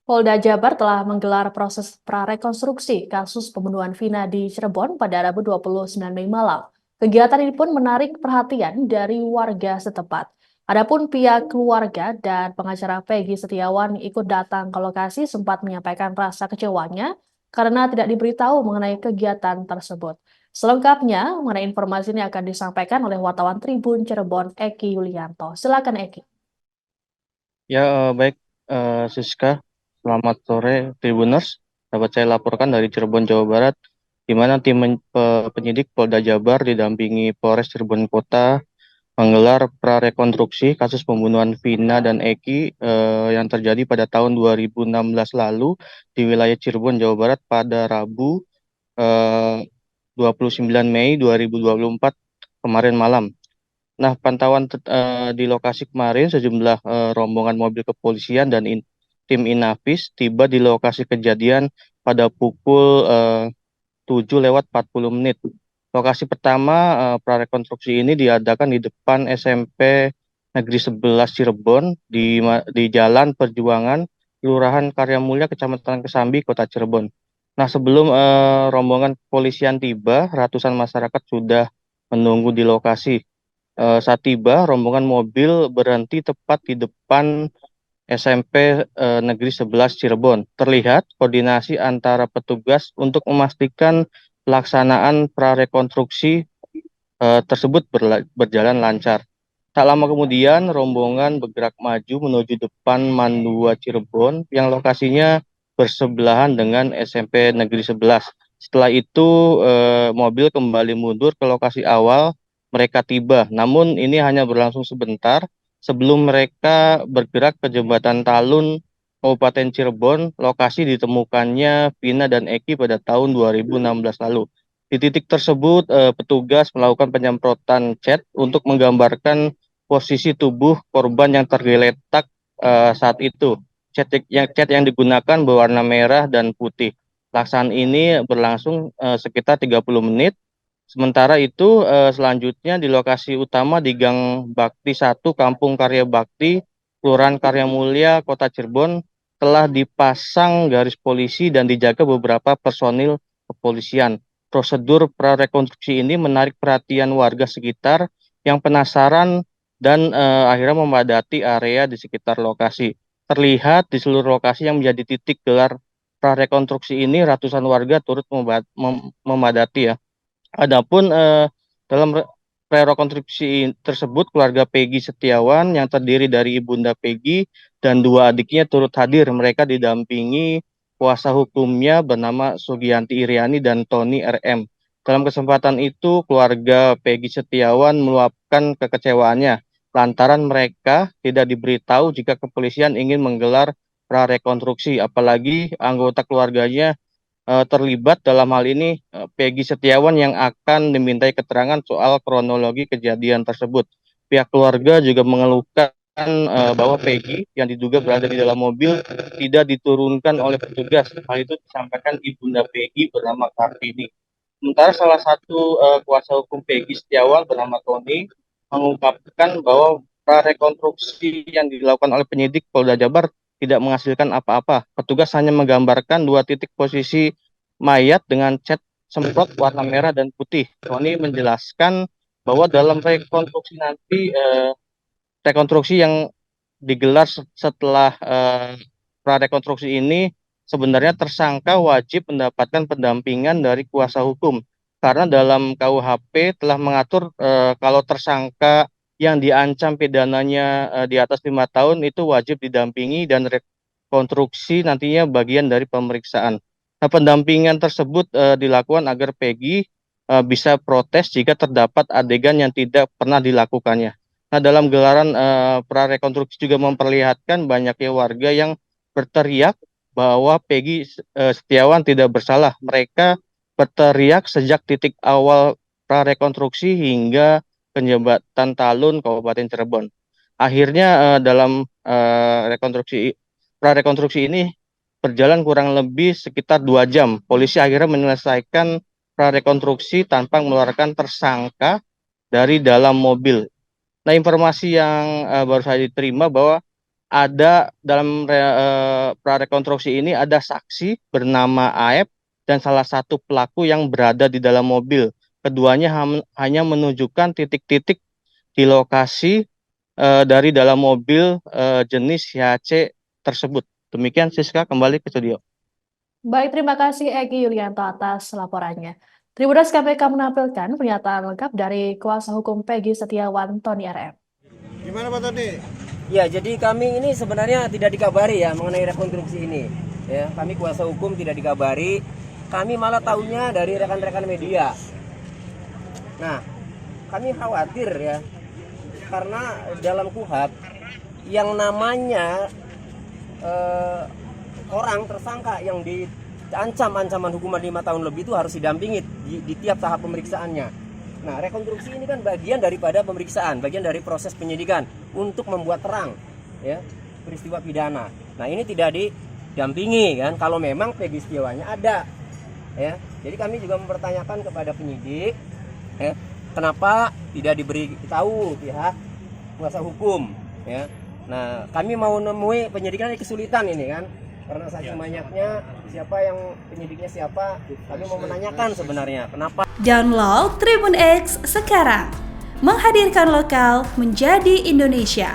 Polda Jabar telah menggelar proses prarekonstruksi kasus pembunuhan Vina di Cirebon pada Rabu 29 Mei malam. Kegiatan ini pun menarik perhatian dari warga setempat. Adapun pihak keluarga dan pengacara Peggy Setiawan ikut datang ke lokasi sempat menyampaikan rasa kecewanya karena tidak diberitahu mengenai kegiatan tersebut. Selengkapnya, mengenai informasi ini akan disampaikan oleh wartawan Tribun Cirebon Eki Yulianto. Silakan Eki. Ya, baik, Siska. Selamat sore, Tribuners. Dapat saya laporkan dari Cirebon, Jawa Barat, di mana tim penyidik Polda Jabar didampingi Polres Cirebon Kota menggelar prarekonstruksi kasus pembunuhan Vina dan Eki yang terjadi pada tahun 2016 lalu di wilayah Cirebon, Jawa Barat pada Rabu eh, 29 Mei 2024 kemarin malam. Nah, pantauan di lokasi kemarin sejumlah rombongan mobil kepolisian dan tim Inafis tiba di lokasi kejadian pada pukul 7:40. Lokasi pertama prarekonstruksi ini diadakan di depan SMP Negeri 11 Cirebon di Jalan Perjuangan, Kelurahan Karya Mulya, Kecamatan Kesambi, Kota Cirebon. Nah, sebelum rombongan kepolisian tiba, ratusan masyarakat sudah menunggu di lokasi. Saat tiba, rombongan mobil berhenti tepat di depan SMP Negeri 11 Cirebon. Terlihat koordinasi antara petugas untuk memastikan pelaksanaan prarekonstruksi tersebut berjalan lancar. Tak lama kemudian, rombongan bergerak maju menuju depan Mandua Cirebon yang lokasinya bersebelahan dengan SMP Negeri 11. Setelah itu, mobil kembali mundur ke lokasi awal mereka tiba. Namun ini hanya berlangsung sebentar sebelum mereka bergerak ke Jembatan Talun, Kabupaten Cirebon. Lokasi ditemukannya Vina dan Eki pada tahun 2016 lalu. Di titik tersebut, petugas melakukan penyemprotan cat untuk menggambarkan posisi tubuh korban yang tergeletak saat itu. Cat yang digunakan berwarna merah dan putih. Pelaksanaan ini berlangsung sekitar 30 menit. Sementara itu, selanjutnya di lokasi utama di Gang Bakti 1, Kampung Karya Bakti, Kelurahan Karya Mulya, Kota Cirebon, telah dipasang garis polisi dan dijaga beberapa personil kepolisian. Prosedur prarekonstruksi ini menarik perhatian warga sekitar yang penasaran dan akhirnya memadati area di sekitar lokasi. Terlihat di seluruh lokasi yang menjadi titik gelar prarekonstruksi ini, ratusan warga turut memadati ya. Adapun dalam prarekonstruksi tersebut, keluarga Peggy Setiawan yang terdiri dari ibunda Peggy dan dua adiknya turut hadir. Mereka didampingi kuasa hukumnya bernama Sugianti Iriani dan Tony RM. Dalam kesempatan itu, keluarga Peggy Setiawan meluapkan kekecewaannya lantaran mereka tidak diberitahu jika kepolisian ingin menggelar prarekonstruksi, apalagi anggota keluarganya terlibat dalam hal ini Peggy Setiawan yang akan dimintai keterangan soal kronologi kejadian tersebut. Pihak keluarga juga mengeluhkan bahwa Peggy yang diduga berada di dalam mobil tidak diturunkan oleh petugas. Hal itu disampaikan ibunda Peggy bernama Kartini. Sementara salah satu kuasa hukum Peggy Setiawan bernama Tony mengungkapkan bahwa prarekonstruksi yang dilakukan oleh penyidik Polda Jabar tidak menghasilkan apa-apa. Petugas hanya menggambarkan dua titik posisi mayat dengan cat semprot warna merah dan putih. Tony menjelaskan bahwa dalam rekonstruksi nanti rekonstruksi yang digelar setelah prarekonstruksi ini sebenarnya tersangka wajib mendapatkan pendampingan dari kuasa hukum karena dalam KUHP telah mengatur kalau tersangka yang diancam pidananya di atas 5 tahun itu wajib didampingi dan rekonstruksi nantinya bagian dari pemeriksaan. Nah, pendampingan tersebut dilakukan agar Peggy bisa protes jika terdapat adegan yang tidak pernah dilakukannya. Nah, dalam gelaran prarekonstruksi juga memperlihatkan banyaknya warga yang berteriak bahwa Peggy Setiawan tidak bersalah. Mereka berteriak sejak titik awal prarekonstruksi hingga penjembatan Talun, Kabupaten Cirebon. Akhirnya dalam prarekonstruksi ini berjalan kurang lebih sekitar 2 jam. Polisi akhirnya menyelesaikan prarekonstruksi tanpa mengeluarkan tersangka dari dalam mobil. Nah, informasi yang baru saja diterima bahwa ada dalam prarekonstruksi ini ada saksi bernama Aep dan salah satu pelaku yang berada di dalam mobil. Keduanya hanya menunjukkan titik-titik di lokasi dari dalam mobil jenis HC tersebut. Demikian Siska, kembali ke studio. Baik, terima kasih Egi Yulianto atas laporannya. Tribunnews KPK menampilkan pernyataan lengkap dari kuasa hukum Peggy Setiawan Tony RM. Gimana Pak Tony? Ya, jadi kami ini sebenarnya tidak dikabari ya mengenai rekonstruksi ini. Ya, kami kuasa hukum tidak dikabari. Kami malah tahunya dari rekan-rekan media. Nah, kami khawatir ya, karena dalam KUHP yang namanya orang tersangka yang diancam ancaman hukuman 5 tahun lebih itu harus didampingi di tiap tahap pemeriksaannya. Nah, rekonstruksi ini kan bagian daripada pemeriksaan, bagian dari proses penyidikan untuk membuat terang ya peristiwa pidana. Nah, ini tidak didampingi kan kalau memang Peggy Setiawannya ada ya. Jadi kami juga mempertanyakan kepada penyidik ya, kenapa tidak diberi tahu pihak kuasa hukum ya. Nah, kami mau nemui penyidikan ini kesulitan ini kan, karena saking banyaknya siapa yang penyidiknya siapa. Kami mau menanyakan sebenarnya kenapa. Download Tribun X sekarang, menghadirkan lokal menjadi Indonesia.